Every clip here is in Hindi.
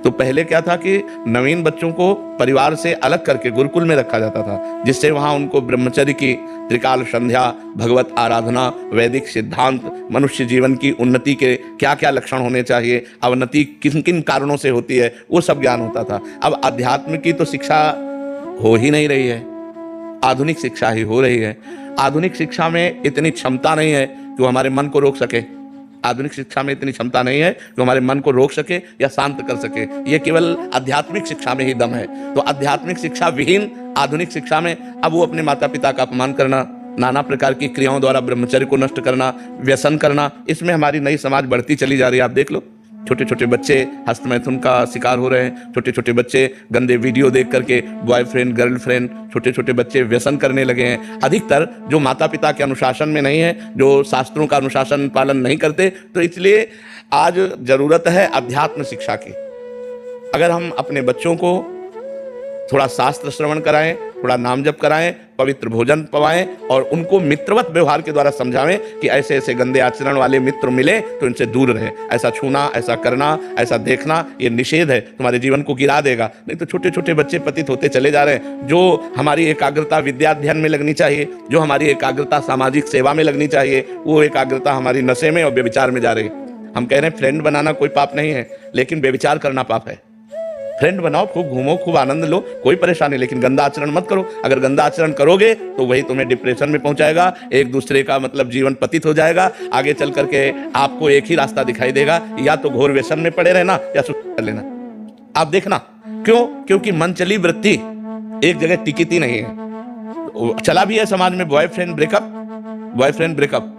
तो पहले क्या था कि नवीन बच्चों को परिवार से अलग करके गुरुकुल में रखा जाता था, जिससे वहाँ उनको ब्रह्मचर्य की त्रिकाल संध्या, भगवत आराधना, वैदिक सिद्धांत, मनुष्य जीवन की उन्नति के क्या क्या लक्षण होने चाहिए, अवनति किन किन कारणों से होती है, वो सब ज्ञान होता था। अब अध्यात्म की तो शिक्षा हो ही नहीं रही है, आधुनिक शिक्षा ही हो रही है। आधुनिक शिक्षा में इतनी क्षमता नहीं है कि वो हमारे मन को रोक सके। आधुनिक शिक्षा में इतनी क्षमता नहीं है कि हमारे मन को रोक सके या शांत कर सके। ये केवल आध्यात्मिक शिक्षा में ही दम है। तो आध्यात्मिक शिक्षा विहीन आधुनिक शिक्षा में अब वो अपने माता पिता का अपमान करना, नाना प्रकार की क्रियाओं द्वारा ब्रह्मचर्य को नष्ट करना, व्यसन करना, इसमें हमारी नई समाज बढ़ती चली जा रही है। आप देख लो, छोटे छोटे बच्चे हस्तमैथुन का शिकार हो रहे हैं, छोटे छोटे बच्चे गंदे वीडियो देख करके बॉयफ्रेंड गर्लफ्रेंड, छोटे छोटे बच्चे व्यसन करने लगे हैं। अधिकतर जो माता पिता के अनुशासन में नहीं है, जो शास्त्रों का अनुशासन पालन नहीं करते, तो इसलिए आज जरूरत है अध्यात्म शिक्षा की। अगर हम अपने बच्चों को थोड़ा शास्त्र श्रवण कराएं, थोड़ा नाम जप कराएं, पवित्र भोजन पवाएं और उनको मित्रवत व्यवहार के द्वारा समझावें कि ऐसे ऐसे गंदे आचरण वाले मित्र मिले तो इनसे दूर रहे, ऐसा छूना, ऐसा करना, ऐसा देखना ये निषेध है, तुम्हारे जीवन को गिरा देगा। नहीं तो छोटे छोटे बच्चे पतित होते चले जा रहे हैं। जो हमारी एकाग्रता विद्या अध्ययन में लगनी चाहिए, जो हमारी एकाग्रता सामाजिक सेवा में लगनी चाहिए, वो एकाग्रता हमारी नशे में और व्यभिचार में जा रही है। हम कह रहे हैं फ्रेंड बनाना कोई पाप नहीं है, लेकिन व्यभिचार करना पाप है। फ्रेंड बनाओ, खूब घूमो, खूब आनंद लो, कोई परेशानी, लेकिन गंदा आचरण मत करो। अगर गंदा आचरण करोगे तो वही तुम्हें डिप्रेशन में पहुंचाएगा, एक दूसरे का मतलब जीवन पतित हो जाएगा। आगे चल करके आपको एक ही रास्ता दिखाई देगा, या तो घोर व्यसन में पड़े रहना या सुसाइड कर लेना। आप देखना क्यों? क्योंकि मन चली वृत्ति एक जगह टिकती नहीं है। चला भी है समाज में बॉयफ्रेंड ब्रेकअप,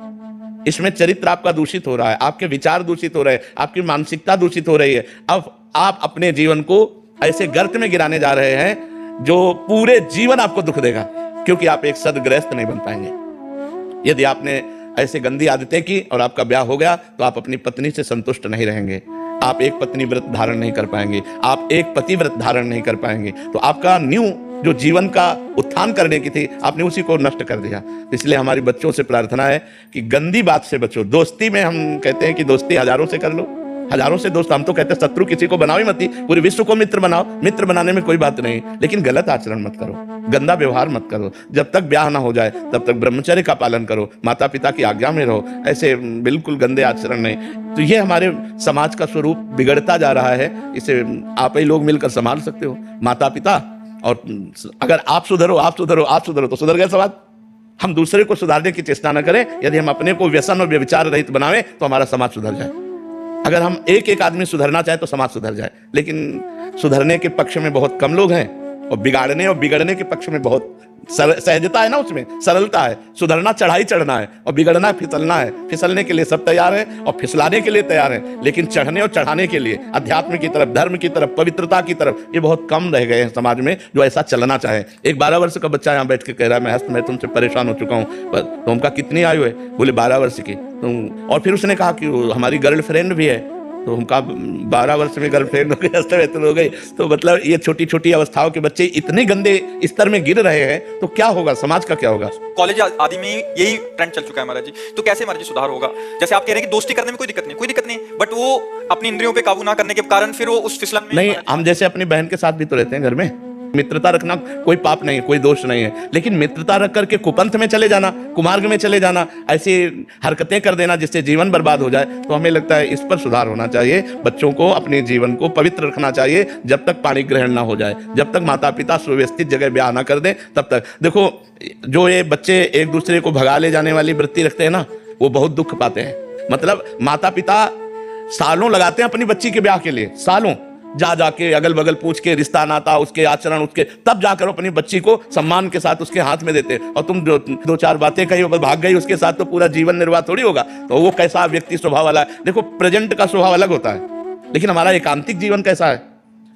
इसमें चरित्र आपका दूषित हो रहा है, आपके विचार दूषित हो रहे हैं, आपकी मानसिकता दूषित हो रही है। अब आप अपने जीवन को ऐसे गर्त में गिराने जा रहे हैं जो पूरे जीवन आपको दुख देगा, क्योंकि आप एक सद्गृहस्थ नहीं बन पाएंगे। यदि आपने ऐसे गंदी आदतें की और आपका ब्याह हो गया तो आप अपनी पत्नी से संतुष्ट नहीं रहेंगे, आप एक पत्नी व्रत धारण नहीं कर पाएंगे, आप एक पति व्रत धारण नहीं कर पाएंगे। तो आपका न्यू जो जीवन का उत्थान करने की थी, आपने उसी को नष्ट कर दिया। इसलिए हमारी बच्चों से प्रार्थना है कि गंदी बात से बचो। दोस्ती में हम कहते हैं कि दोस्ती हजारों से कर लो, हजारों से दोस्त, हम तो कहते हैं शत्रु किसी को बनाओ ही मत, पूरे विश्व को मित्र बनाओ। मित्र बनाने में कोई बात नहीं, लेकिन गलत आचरण मत करो, गंदा व्यवहार मत करो। जब तक ब्याह ना हो जाए तब तक ब्रह्मचर्य का पालन करो, माता पिता की आज्ञा में रहो, ऐसे बिल्कुल गंदे आचरण नहीं। तो ये हमारे समाज का स्वरूप बिगड़ता जा रहा है, इसे आप ही लोग मिलकर संभाल सकते हो, माता पिता। और अगर आप सुधरो तो सुधर गए समाज। हम दूसरे को सुधारने की चेष्टा न करें। यदि हम अपने को व्यसन और व्यभिचार रहित बनावें तो हमारा समाज सुधर जाए। अगर हम एक एक आदमी सुधरना चाहे तो समाज सुधर जाए, लेकिन सुधरने के पक्ष में बहुत कम लोग हैं और बिगड़ने के पक्ष में बहुत सहजता है ना, उसमें सरलता है। सुधरना चढ़ाई चढ़ना है और बिगड़ना फिसलना है। फिसलने के लिए सब तैयार हैं और फिसलाने के लिए तैयार हैं, लेकिन चढ़ने और चढ़ाने के लिए अध्यात्म की तरफ, धर्म की तरफ, पवित्रता की तरफ ये बहुत कम रह गए हैं समाज में जो ऐसा चलना चाहे। एक 12 वर्ष का बच्चा यहाँ बैठ के कह रहा है मैं तुमसे परेशान हो चुका हूँ। तो उनका कितनी आयु है? बोले 12 वर्ष की। और फिर उसने कहा कि हमारी गर्लफ्रेंड भी है, तो उनका 12 वर्ष में गर्लफ्रेंड हो गई, हस्तमैथुन हो गई। तो मतलब ये छोटी छोटी अवस्थाओं के बच्चे इतने गंदे स्तर में गिर रहे हैं, तो क्या होगा, समाज का क्या होगा? कॉलेज आदि में यही ट्रेंड चल चुका है महाराज जी। तो कैसे महाराज जी सुधार होगा? जैसे आप कह रहे हैं कि दोस्ती करने में कोई दिक्कत नहीं, बट वो अपनी इंद्रियों पे काबू ना करने के कारण फिर वो उस फिसलन में नहीं। हम जैसे अपनी बहन के साथ भी तो रहते हैं घर में, मित्रता रखना कोई पाप नहीं है, कोई दोष नहीं है, लेकिन मित्रता रख करके कुपंथ में चले जाना, कुमार्ग में चले जाना, ऐसी हरकतें कर देना जिससे जीवन बर्बाद हो जाए, तो हमें लगता है इस पर सुधार होना चाहिए। बच्चों को अपने जीवन को पवित्र रखना चाहिए जब तक पाणी ग्रहण ना हो जाए, जब तक माता पिता सुव्यवस्थित जगह ब्याह ना कर दें तब तक। देखो, जो ये बच्चे एक दूसरे को भगा ले जाने वाली वृत्ति रखते हैं ना, वो बहुत दुख पाते हैं। मतलब माता पिता सालों लगाते हैं अपनी बच्ची के ब्याह के लिए, सालों जा जाके अगल बगल पूछ के रिश्ता नाता, उसके आचरण, उसके, तब जाकर अपनी बच्ची को सम्मान के साथ उसके हाथ में देते। और तुम दो चार बातें कही भाग गई उसके साथ, तो पूरा जीवन निर्वाह थोड़ी होगा। तो वो कैसा व्यक्ति स्वभाव वाला है? देखो, प्रेजेंट का स्वभाव अलग होता है, लेकिन हमारा एकांतिक जीवन कैसा है,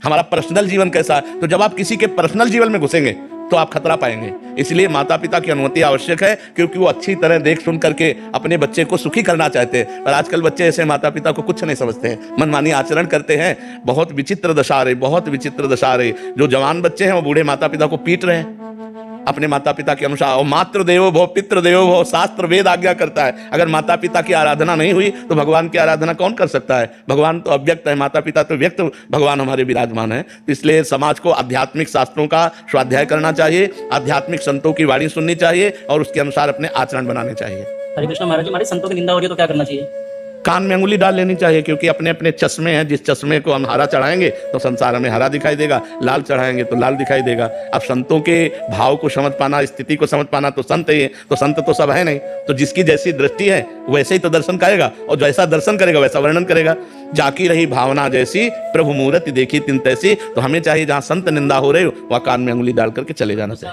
हमारा पर्सनल जीवन कैसा है? तो जब आप किसी के पर्सनल जीवन में घुसेंगे तो आप खतरा पाएंगे। इसलिए माता पिता की अनुमति आवश्यक है, क्योंकि वो अच्छी तरह देख सुन करके अपने बच्चे को सुखी करना चाहते हैं। पर आजकल बच्चे ऐसे माता पिता को कुछ नहीं समझते हैं, मनमानी आचरण करते हैं। बहुत विचित्र दशा रही। जो जवान बच्चे हैं वो बूढ़े माता पिता को पीट रहे हैं। अपने माता पिता के अनुसार। और मातृ देवो भव पितृ देवो भव, शास्त्र वेद आज्ञा करता है। अगर माता पिता की आराधना नहीं हुई तो भगवान की आराधना कौन कर सकता है? भगवान तो अव्यक्त है, माता पिता तो व्यक्त भगवान हमारे विराजमान है। इसलिए समाज को आध्यात्मिक शास्त्रों का स्वाध्याय करना चाहिए, आध्यात्मिक संतों की वाणी सुननी चाहिए और उसके अनुसार अपने आचरण बनाने चाहिए। हरे कृष्ण महाराज जी, हमारे संतों की निंदा हो रही है तो क्या करना चाहिए? कान में अंगुली डाल लेनी चाहिए, क्योंकि अपने अपने चश्मे हैं। जिस चश्मे को हम हरा चढ़ाएंगे तो संसार हमें हरा दिखाई देगा, लाल चढ़ाएंगे तो लाल दिखाई देगा। अब संतों के भाव को समझ पाना, स्थिति को समझ पाना, तो संत ही है। तो संत तो सब है नहीं, तो जिसकी जैसी दृष्टि है वैसे ही तो दर्शन करेगा, और जैसा दर्शन करेगा वैसा वर्णन करेगा। जाकी रही भावना जैसी, प्रभु मूर्ति देखी तिन तैसी। तो हमें चाहिए जहाँ संत निंदा हो रही हो वहाँ कान में अंगुली डाल करके चले जाना चाहिए।